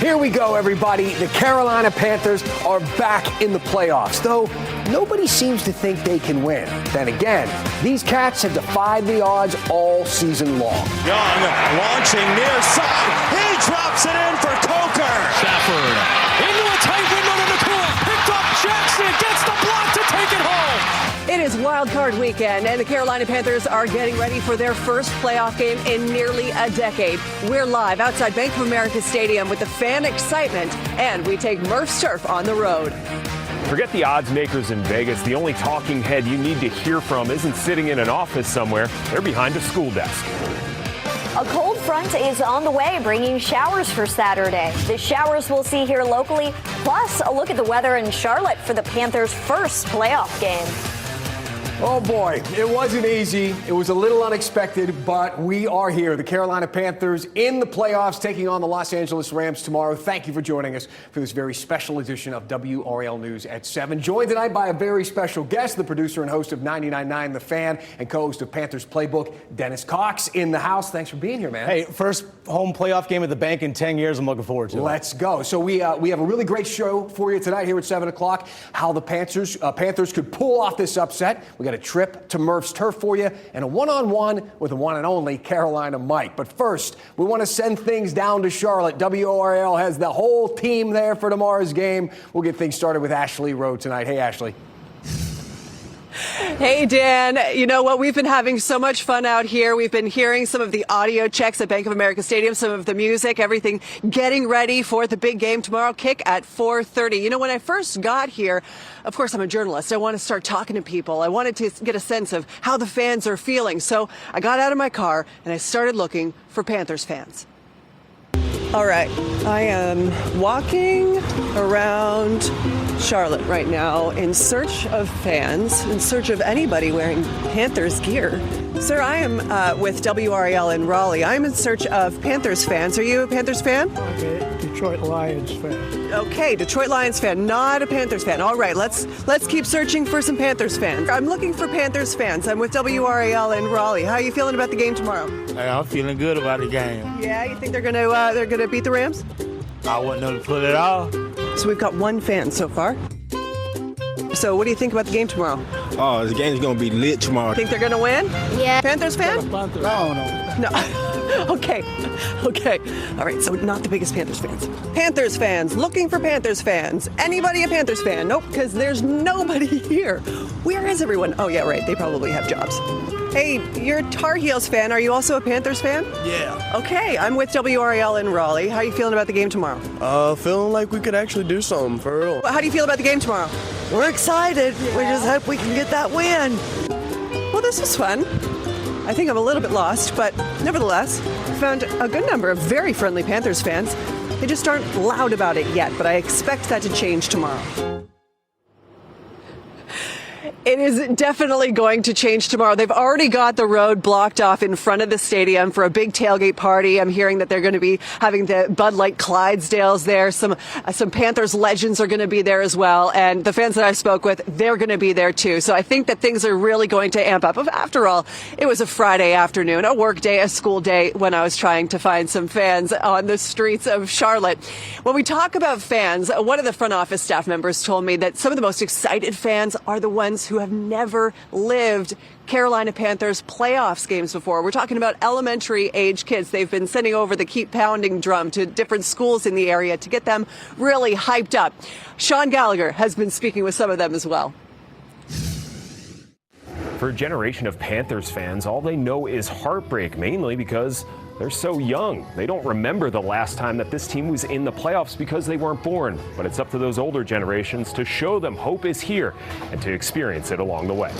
Here we go, everybody. The Carolina Panthers are back in the playoffs, though nobody seems to think they can win. Then again, these Cats have defied the odds all season long. Young launching near side. He drops it in for Coker. Stafford into a tight window to Nakua. Picked up Jackson. Gets the block to take it home. It is wild card weekend, and the Carolina Panthers are getting ready for their first playoff game in nearly a decade. We're live outside Bank of America Stadium with the fan excitement, and we take Murph's Turf on the road. Forget the odds makers in Vegas. The only talking head you need to hear from isn't sitting in an office somewhere. They're behind a school desk. A cold front is on the way, bringing showers for Saturday. The showers we'll see here locally, plus a look at the weather in Charlotte for the Panthers' first playoff game. Oh boy, it wasn't easy. It was a little unexpected, but we are here. The Carolina Panthers in the playoffs, taking on the Los Angeles Rams tomorrow. Thank you for joining us for this very special edition of WRAL News at 7. Joined tonight by a very special guest, the producer and host of 99.9 The Fan and co-host of Panthers Playbook, Dennis Cox, in the house. Thanks for being here, man. Hey, first home playoff game at the bank in 10 years. I'm looking forward to it. Let's go. So we have a really great show for you tonight here at 7 o'clock. How the Panthers could pull off this upset. We got a trip to Murph's Turf for you and a one-on-one with the one and only Carolina Mike. But first, we want to send things down to Charlotte. WRAL has the whole team there for tomorrow's game. We'll get things started with Ashley Rowe tonight. Hey, Ashley. Hey, Dan. You know what? We've been having so much fun out here. We've been hearing some of the audio checks at Bank of America Stadium, some of the music, everything getting ready for the big game tomorrow. Kick at 4:30. You know, when I first got here, of course, I'm a journalist. I want to start talking to people. I wanted to get a sense of how the fans are feeling. So I got out of my car and I started looking for Panthers fans. All right, I am walking around Charlotte right now in search of fans, in search of anybody wearing Panthers gear. Sir, I am with WRAL in Raleigh. I'm in search of Panthers fans. Are you a Panthers fan? Okay, Detroit Lions fan. Okay, Detroit Lions fan, not a Panthers fan. All right, let's keep searching for some Panthers fans. I'm looking for Panthers fans. I'm with WRAL in Raleigh. How are you feeling about the game tomorrow? Hey, I'm feeling good about the game. Yeah, you think they're gonna beat the Rams? I wouldn't know to put it off. So we've got one fan so far. So what do you think about the game tomorrow? Oh, the game's going to be lit tomorrow. Think they're going to win? Yeah. Panthers fan? No. Okay. All right, so not the biggest Panthers fans. Panthers fans, looking for Panthers fans. Anybody a Panthers fan? Nope, because there's nobody here. Where is everyone? Oh, yeah, right. They probably have jobs. Hey, you're a Tar Heels fan. Are you also a Panthers fan? Yeah. Okay, I'm with WRAL in Raleigh. How are you feeling about the game tomorrow? Feeling like we could actually do something for real. How do you feel about the game tomorrow? We're excited. Yeah. We just hope we can get that win. Well, this is fun. I think I'm a little bit lost, but nevertheless, found a good number of very friendly Panthers fans. They just aren't loud about it yet, but I expect that to change tomorrow. It is definitely going to change tomorrow. They've already got the road blocked off in front of the stadium for a big tailgate party. I'm hearing that they're going to be having the Bud Light Clydesdales there. Some Panthers legends are going to be there as well. And the fans that I spoke with, they're going to be there too. So I think that things are really going to amp up. After all, it was a Friday afternoon, a work day, a school day, when I was trying to find some fans on the streets of Charlotte. When we talk about fans, one of the front office staff members told me that some of the most excited fans are the ones who have never lived Carolina Panthers playoffs games before. We're talking about elementary age kids. They've been sending over the Keep Pounding drum to different schools in the area to get them really hyped up. Sean Gallagher has been speaking with some of them as well. For a generation of Panthers fans, all they know is heartbreak, mainly because they're so young. They don't remember the last time that this team was in the playoffs because they weren't born. But it's up to those older generations to show them hope is here and to experience it along the way.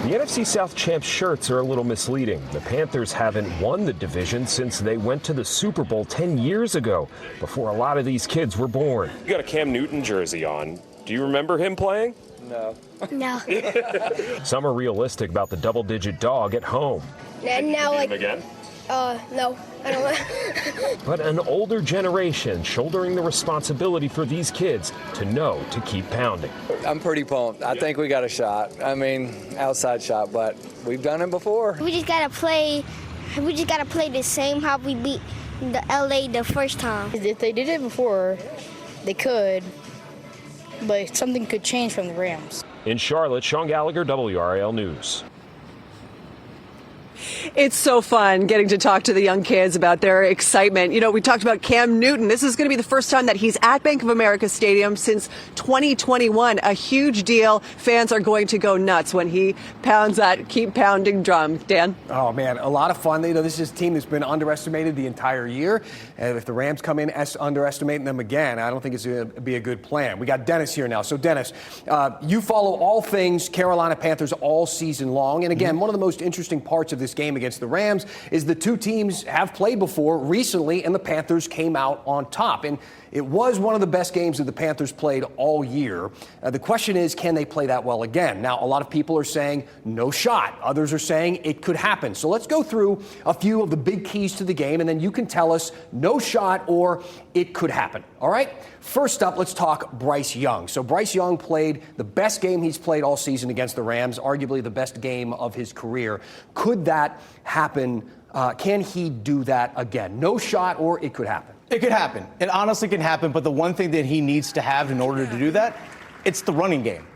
The NFC South champs shirts are a little misleading. The Panthers haven't won the division since they went to the Super Bowl 10 years ago, before a lot of these kids were born. You got a Cam Newton jersey on. Do you remember him playing? No. No. Some are realistic about the double-digit dog at home. Now, like, again? No, I don't. But an older generation shouldering the responsibility for these kids to know to keep pounding. I'm pretty pumped. I think we got a shot. I mean, outside shot, but we've done it before. We just gotta play the same how we beat the LA the first time. If they did it before, they could, but something could change from the Rams. In Charlotte, Sean Gallagher, WRAL News. It's so fun getting to talk to the young kids about their excitement. You know, we talked about Cam Newton. This is going to be the first time that he's at Bank of America Stadium since 2021. A huge deal. Fans are going to go nuts when he pounds that keep pounding drum. Dan? Oh, man, a lot of fun. You know, this is a team that's been underestimated the entire year. And if the Rams come in underestimating them again, I don't think it's going to be a good plan. We got Dennis here now. So, Dennis, you follow all things Carolina Panthers all season long. And again, one of the most interesting parts of this game against the Rams is the two teams have played before recently, and the Panthers came out on top. And it was one of the best games that the Panthers played all year. The question is, can they play that well again? Now, a lot of people are saying no shot. Others are saying it could happen. So let's go through a few of the big keys to the game, and then you can tell us no shot or it could happen. All right? First up, let's talk Bryce Young. So Bryce Young played the best game he's played all season against the Rams, arguably the best game of his career. Could that happen? Can he do that again? No shot or it could happen? It could happen. It honestly can happen, but the one thing that he needs to have in order to do that, it's the running game.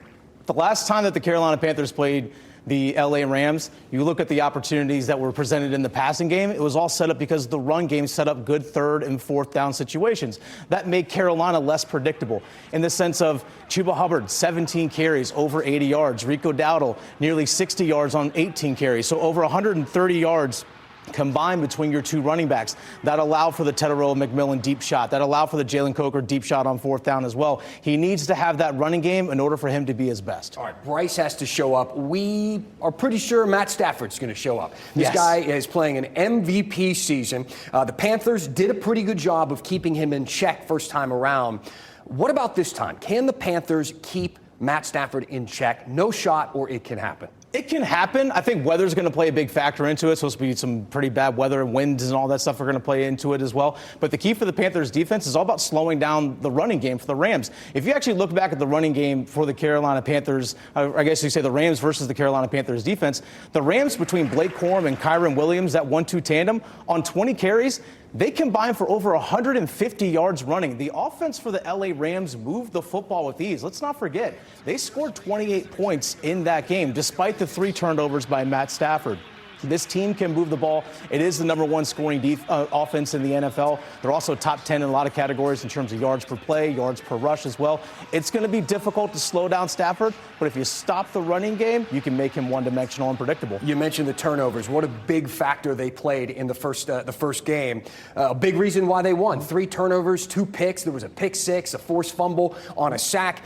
The last time that the Carolina Panthers played the LA Rams, you look at the opportunities that were presented in the passing game, it was all set up because the run game set up good third and fourth down situations. That made Carolina less predictable in the sense of Chuba Hubbard, 17 carries, over 80 yards. Rico Dowdle, nearly 60 yards on 18 carries. So over 130 yards combined between your two running backs. That allowed for the Tetairoa McMillan deep shot. That allowed for the Jalen Coker deep shot on fourth down as well. He needs to have that running game in order for him to be his best. All right, Bryce has to show up. We are pretty sure Matt Stafford's going to show up. This guy is playing an MVP season. The Panthers did a pretty good job of keeping him in check first time around. What about this time? Can the Panthers keep Matt Stafford in check? No shot or it can happen? It can happen. I think weather's going to play a big factor into it. It's supposed to be some pretty bad weather, winds and all that stuff are going to play into it as well. But the key for the Panthers defense is all about slowing down the running game for the Rams. If you actually look back at the running game for the Carolina Panthers, I guess you say the Rams versus the Carolina Panthers defense, the Rams between Blake Corum and Kyron Williams, that 1-2 tandem, on 20 carries, they combined for over 150 yards running. The offense for the LA Rams moved the football with ease. Let's not forget, they scored 28 points in that game, despite the 3 turnovers by Matt Stafford. This team can move the ball. It is the number 1 scoring offense in the NFL. They're also top 10 in a lot of categories in terms of yards per play, yards per rush as well. It's going to be difficult to slow down Stafford, but if you stop the running game, you can make him one-dimensional and predictable. You mentioned the turnovers. What a big factor they played in the first game. A big reason why they won. 3 turnovers, 2 picks. There was a pick 6, a forced fumble on a sack.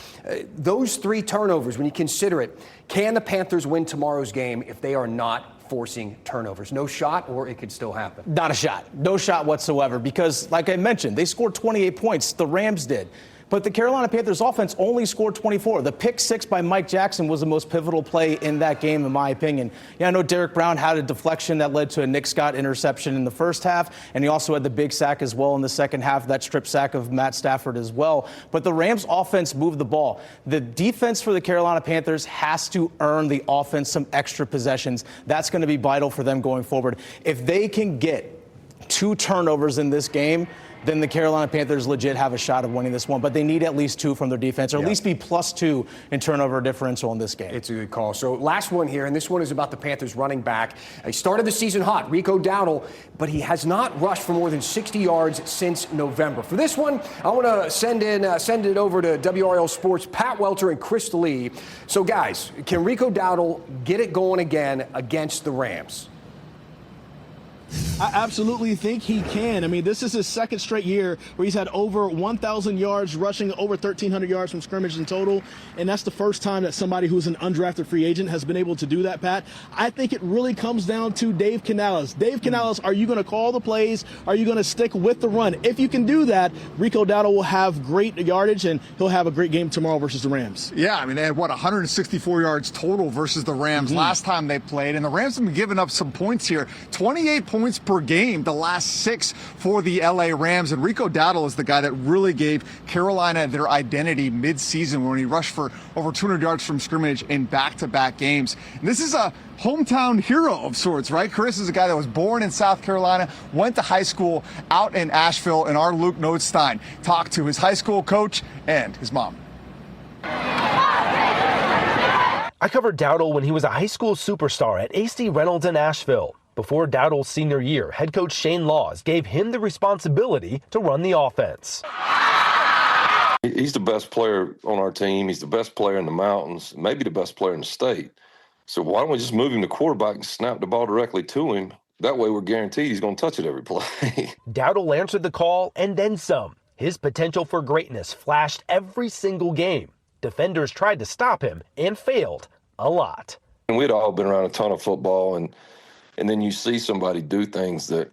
Those 3 turnovers, when you consider it, can the Panthers win tomorrow's game if they are not forcing turnovers? No shot, or it could still happen? Not a shot. No shot whatsoever, because, like I mentioned, they scored 28 points. The Rams did. But the Carolina Panthers offense only scored 24. The pick 6 by Mike Jackson was the most pivotal play in that game, in my opinion. Yeah, I know Derek Brown had a deflection that led to a Nick Scott interception in the first half, and he also had the big sack as well in the second half, that strip sack of Matt Stafford as well. But the Rams offense moved the ball. The defense for the Carolina Panthers has to earn the offense some extra possessions. That's going to be vital for them going forward. If they can get 2 turnovers in this game, then the Carolina Panthers legit have a shot of winning this one. But they need at least 2 from their defense, or at least be +2 in turnover differential in this game. It's a good call. So last one here, and this one is about the Panthers running back. He started the season hot, Rico Dowdle, but he has not rushed for more than 60 yards since November. For this one, I want to send it over to WRAL Sports, Pat Welter and Chris Lee. So guys, can Rico Dowdle get it going again against the Rams? I absolutely think he can. I mean, this is his second straight year where he's had over 1,000 yards rushing, over 1,300 yards from scrimmage in total. And that's the first time that somebody who's an undrafted free agent has been able to do that, Pat. I think it really comes down to Dave Canales. Dave Canales, are you going to call the plays? Are you going to stick with the run? If you can do that, Rico Dowdle will have great yardage, and he'll have a great game tomorrow versus the Rams. Yeah, I mean, they had, 164 yards total versus the Rams last time they played. And the Rams have been giving up some points here. 28 points per per game the last 6 for the LA Rams. And Rico Dowdle is the guy that really gave Carolina their identity mid-season when he rushed for over 200 yards from scrimmage in back-to-back games. And this is a hometown hero of sorts, right? Chris is a guy that was born in South Carolina, went to high school out in Asheville, and our Luke Notstein talked to his high school coach and his mom. I covered Dowdle when he was a high school superstar at AC Reynolds in Asheville. Before Dowdle's senior year, head coach Shane Laws gave him the responsibility to run the offense. He's the best player on our team. He's the best player in the mountains, maybe the best player in the state. So why don't we just move him to quarterback and snap the ball directly to him? That way we're guaranteed he's going to touch it every play. Dowdle answered the call and then some. His potential for greatness flashed every single game. Defenders tried to stop him and failed a lot. And we'd all been around a ton of football, and then you see somebody do things that,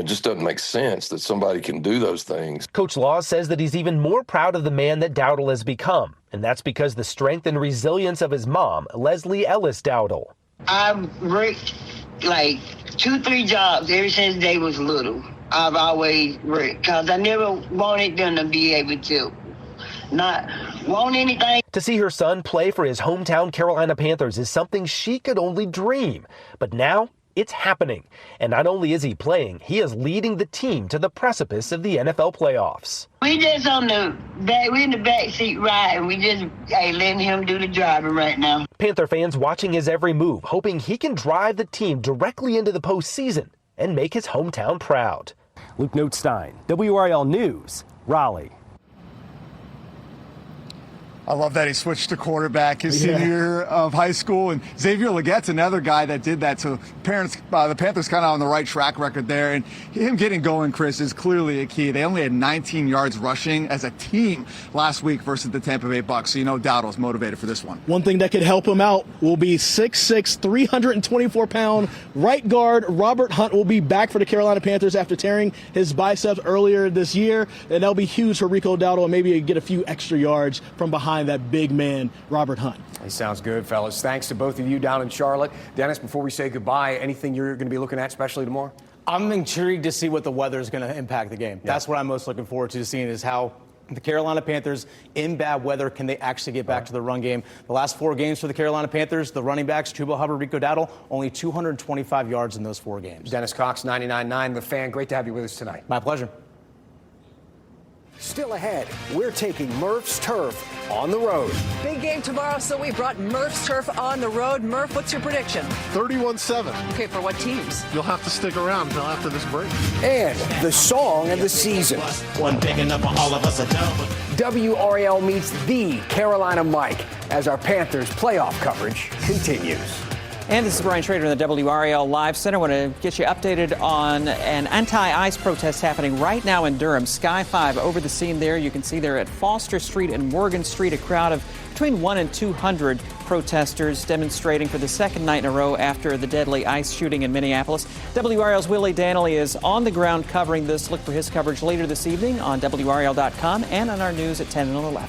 just doesn't make sense that somebody can do those things. Coach Laws says that he's even more proud of the man that Dowdle has become, and that's because the strength and resilience of his mom, Leslie Ellis Dowdle. I've worked like 2-3 jobs ever since they was little. I've always worked because I never wanted them to be able to not want anything. To see her son play for his hometown Carolina Panthers is something she could only dream. But now it's happening. And not only is he playing, he is leading the team to the precipice of the NFL playoffs. We just we're in the back seat riding. We just letting him do the driving right now. Panther fans watching his every move, hoping he can drive the team directly into the postseason and make his hometown proud. Luke Notstein, WRAL News, Raleigh. I love that he switched to quarterback his senior year of high school. And Xavier Legette's another guy that did that. So the Panthers kind of on the right track record there. And him getting going, Chris, is clearly a key. They only had 19 yards rushing as a team last week versus the Tampa Bay Bucks. So Dowdle's motivated for this one. One thing that could help him out will be 6'6", 324-pound right guard Robert Hunt will be back for the Carolina Panthers after tearing his biceps earlier this year. And that'll be huge for Rico Dowdle and maybe get a few extra yards from behind that big man, Robert Hunt. He sounds good, fellas. Thanks to both of you down in Charlotte. Dennis, before we say goodbye, anything you're going to be looking at, especially tomorrow? I'm intrigued to see what the weather is going to impact the game. Yeah. That's what I'm most looking forward to seeing is how the Carolina Panthers, in bad weather, can they actually get back to the run game? The last 4 games for the Carolina Panthers, the running backs, Chuba Hubbard, Rico Dowdle, only 225 yards in those 4 games. Dennis Cox, 99.9 The Fan. Great to have you with us tonight. My pleasure. Still ahead, we're taking Murph's Turf on the road. Big game tomorrow, so we brought Murph's Turf on the road. Murph, what's your prediction? 31-7. Okay, for what teams? You'll have to stick around until after this break. And the song of the season. One big enough for all of us to know. WRAL meets the Carolina Mike as our Panthers playoff coverage continues. And this is Brian Schrader in the WRAL Live Center. I want to get you updated on an anti-ice protest happening right now in Durham. Sky 5 over the scene there. You can see there at Foster Street and Morgan Street, a crowd of between 100 and 200 protesters demonstrating for the second night in a row after the deadly ice shooting in Minneapolis. WRAL's Willie Danley is on the ground covering this. Look for his coverage later this evening on WRAL.com and on our news at 10 and 11.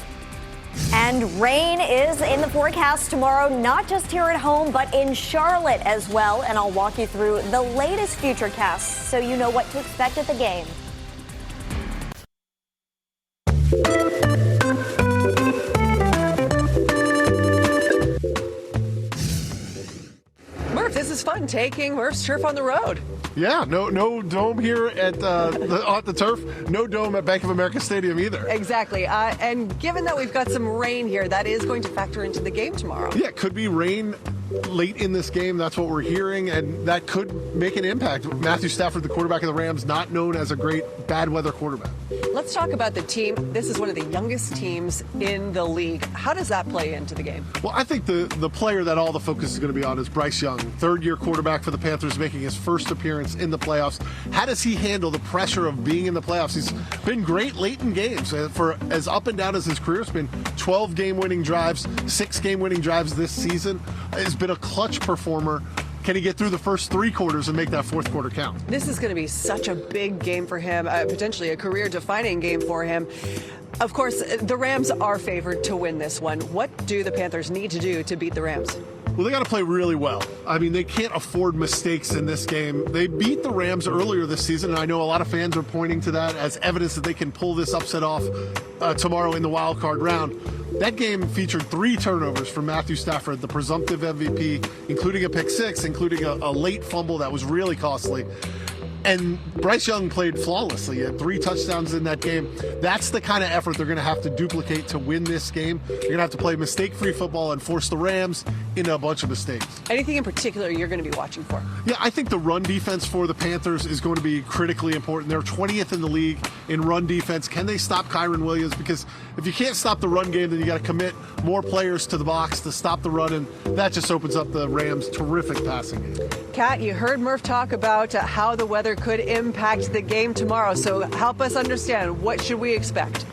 And rain is in the forecast tomorrow, not just here at home, but in Charlotte as well. And I'll walk you through the latest futurecasts so you know what to expect at the game. Murph, this is fun, taking Murph's Turf on the road. Yeah, no dome here at the turf. No dome at Bank of America Stadium either. Exactly. And given that we've got some rain here, that is going to factor into the game tomorrow. Yeah, it could be rain late in this game. That's what we're hearing, and that could make an impact. Matthew Stafford, the quarterback of the Rams, not known as a great bad weather quarterback. Let's talk about the team. This is one of the youngest teams in the league. How does that play into the game? Well, I think the player that all the focus is going to be on is Bryce Young, third-year quarterback for the Panthers, making his first appearance in the playoffs. How does he handle the pressure of being in the playoffs? He's been great late in games. For as up and down as his career, it's been 12 game-winning drives, 6 game-winning drives this season. He's been a clutch performer. Can he get through the first 3 quarters and make that fourth quarter count? This is going to be such a big game for him, potentially a career-defining game for him. Of course, the Rams are favored to win this one. What do the Panthers need to do to beat the Rams? Well, they got to play really well. I mean, they can't afford mistakes in this game. They beat the Rams earlier this season, and I know a lot of fans are pointing to that as evidence that they can pull this upset off tomorrow in the wild card round. That game featured 3 turnovers from Matthew Stafford, the presumptive MVP, including a pick 6, including a late fumble that was really costly. And Bryce Young played flawlessly. He had 3 touchdowns in that game. That's the kind of effort they're going to have to duplicate to win this game. They're going to have to play mistake-free football and force the Rams into a bunch of mistakes. Anything in particular you're going to be watching for? Yeah, I think the run defense for the Panthers is going to be critically important. They're 20th in the league in run defense. Can they stop Kyron Williams? Because if you can't stop the run game, then you got to commit more players to the box to stop the run, and that just opens up the Rams' terrific passing game. Kat, you heard Murph talk about how the weather could impact the game tomorrow. So help us understand, what should we expect?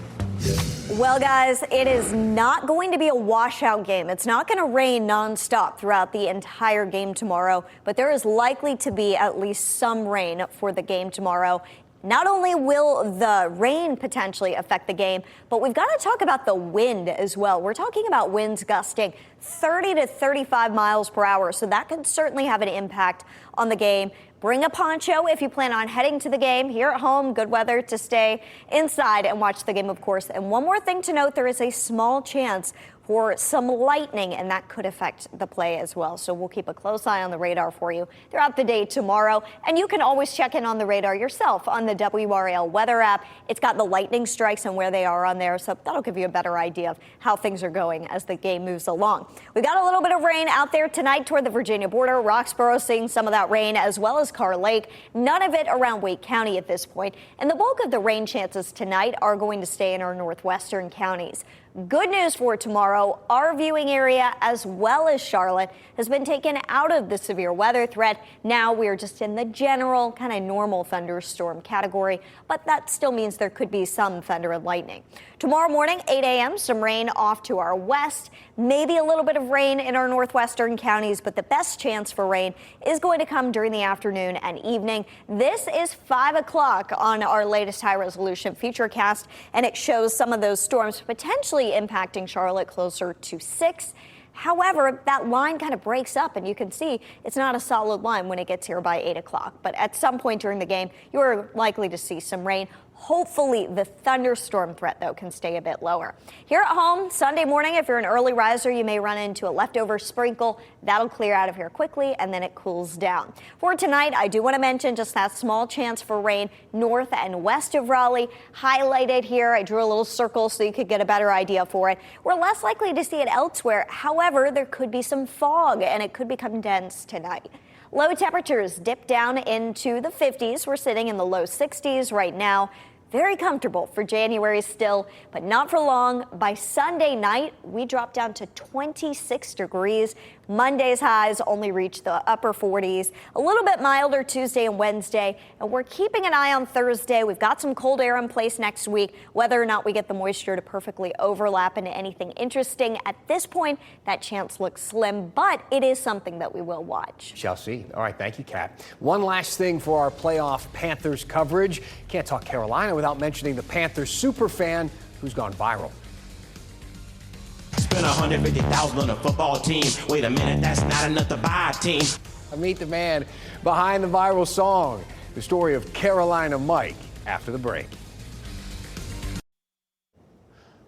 Well, guys, it is not going to be a washout game. It's not going to rain nonstop throughout the entire game tomorrow, but there is likely to be at least some rain for the game tomorrow. Not only will the rain potentially affect the game, but we've got to talk about the wind as well. We're talking about winds gusting 30 to 35 miles per hour, so that could certainly have an impact on the game. Bring a poncho if you plan on heading to the game. Here at home, good weather to stay inside and watch the game, of course. And one more thing to note, there is a small chance for some lightning, and that could affect the play as well. So we'll keep a close eye on the radar for you throughout the day tomorrow. And you can always check in on the radar yourself on the WRAL weather app. It's got the lightning strikes and where they are on there, so that'll give you a better idea of how things are going as the game moves along. We got a little bit of rain out there tonight toward the Virginia border. Roxborough seeing some of that rain, as well as Carr Lake. None of it around Wake County at this point. And the bulk of the rain chances tonight are going to stay in our northwestern counties. Good news for tomorrow, our viewing area as well as Charlotte has been taken out of the severe weather threat. Now we're just in the general kind of normal thunderstorm category, but that still means there could be some thunder and lightning. Tomorrow morning, 8 a.m., some rain off to our west, maybe a little bit of rain in our northwestern counties, but the best chance for rain is going to come during the afternoon and evening. This is 5 o'clock on our latest high-resolution futurecast, and it shows some of those storms potentially impacting Charlotte closer to 6. However, that line kind of breaks up, and you can see it's not a solid line when it gets here by 8 o'clock. But at some point during the game, you're likely to see some rain. Hopefully, the thunderstorm threat, though, can stay a bit lower. Here at home, Sunday morning, if you're an early riser, you may run into a leftover sprinkle. That'll clear out of here quickly, and then it cools down. For tonight, I do want to mention just that small chance for rain north and west of Raleigh. Highlighted here, I drew a little circle so you could get a better idea for it. We're less likely to see it elsewhere. However, there could be some fog, and it could become dense tonight. Low temperatures dip down into the 50s. We're sitting in the low 60s right now. Very comfortable for January still, but not for long. By Sunday night, we drop down to 26 degrees. Monday's highs only reach the upper 40s. A little bit milder Tuesday and Wednesday, and we're keeping an eye on Thursday. We've got some cold air in place next week. Whether or not we get the moisture to perfectly overlap into anything interesting at this point, that chance looks slim, but it is something that we will watch. Shall see. All right, thank you, Kat. One last thing for our playoff Panthers coverage. Can't talk Carolina without mentioning the Panthers superfan who's gone viral. Spend $150,000 on a football team. Wait a minute, that's not enough to buy a team. I meet the man behind the viral song, the story of Carolina Mike, after the break.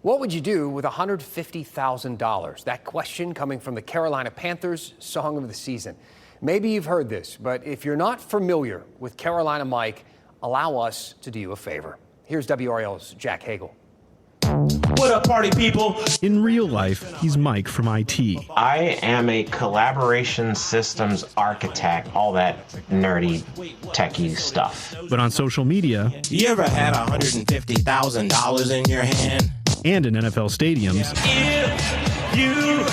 What would you do with $150,000? That question coming from the Carolina Panthers Song of the Season. Maybe you've heard this, but if you're not familiar with Carolina Mike, allow us to do you a favor. Here's WRAL's Jack Hagel. What up, party people? In real life, he's Mike from IT. I am a collaboration systems architect, all that nerdy, techie stuff. But on social media... You ever had $150,000 in your hand? And in NFL stadiums... If you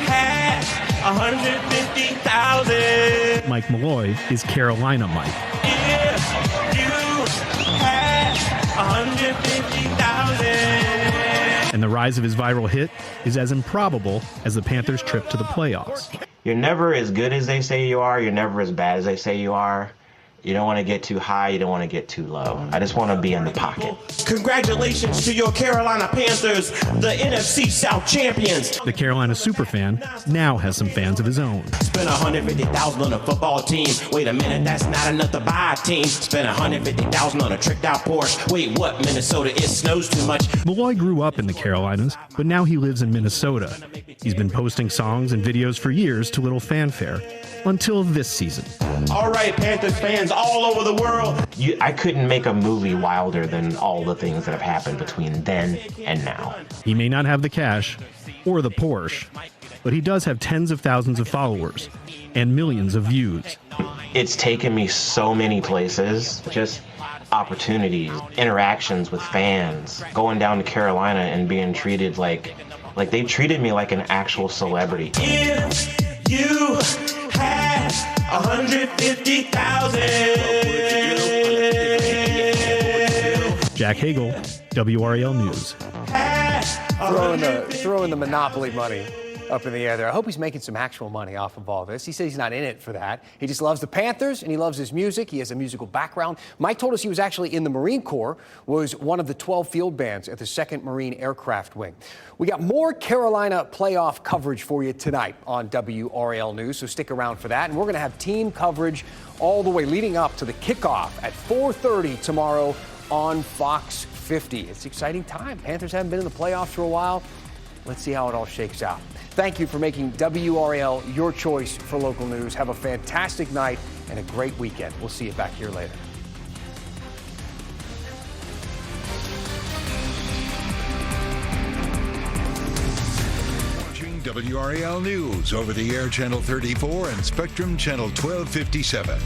had $150,000... Mike Malloy is Carolina Mike. If you had $150,000... And the rise of his viral hit is as improbable as the Panthers' trip to the playoffs. You're never as good as they say you are. You're never as bad as they say you are. You don't want to get too high. You don't want to get too low. I just want to be in the pocket. Congratulations to your Carolina Panthers, the NFC South champions. The Carolina superfan now has some fans of his own. Spend $150,000 on a football team. Wait a minute, that's not enough to buy a team. Spend $150,000 on a tricked out Porsche. Wait, what? Minnesota, it snows too much. Malloy grew up in the Carolinas, but now he lives in Minnesota. He's been posting songs and videos for years to little fanfare, until this season. All right, Panthers fans all over the world. I couldn't make a movie wilder than all the things that have happened between then and now. He may not have the cash or the Porsche, but he does have tens of thousands of followers and millions of views. It's taken me so many places, just opportunities, interactions with fans, going down to Carolina and being treated like they treated me like an actual celebrity. If you had 150,000. Jack Hagel, WRAL News. Throwing the Monopoly money up in the air there. I hope he's making some actual money off of all this. He says he's not in it for that. He just loves the Panthers and he loves his music. He has a musical background. Mike told us he was actually in the Marine Corps, was one of the 12 field bands at the 2nd Marine Aircraft Wing. We got more Carolina playoff coverage for you tonight on WRAL News, so stick around for that. And we're going to have team coverage all the way leading up to the kickoff at 4:30 tomorrow on Fox 50. It's an exciting time. Panthers haven't been in the playoffs for a while. Let's see how it all shakes out. Thank you for making WRAL your choice for local news. Have a fantastic night and a great weekend. We'll see you back here later. Watching WRAL News over the air channel 34 and Spectrum channel 1257.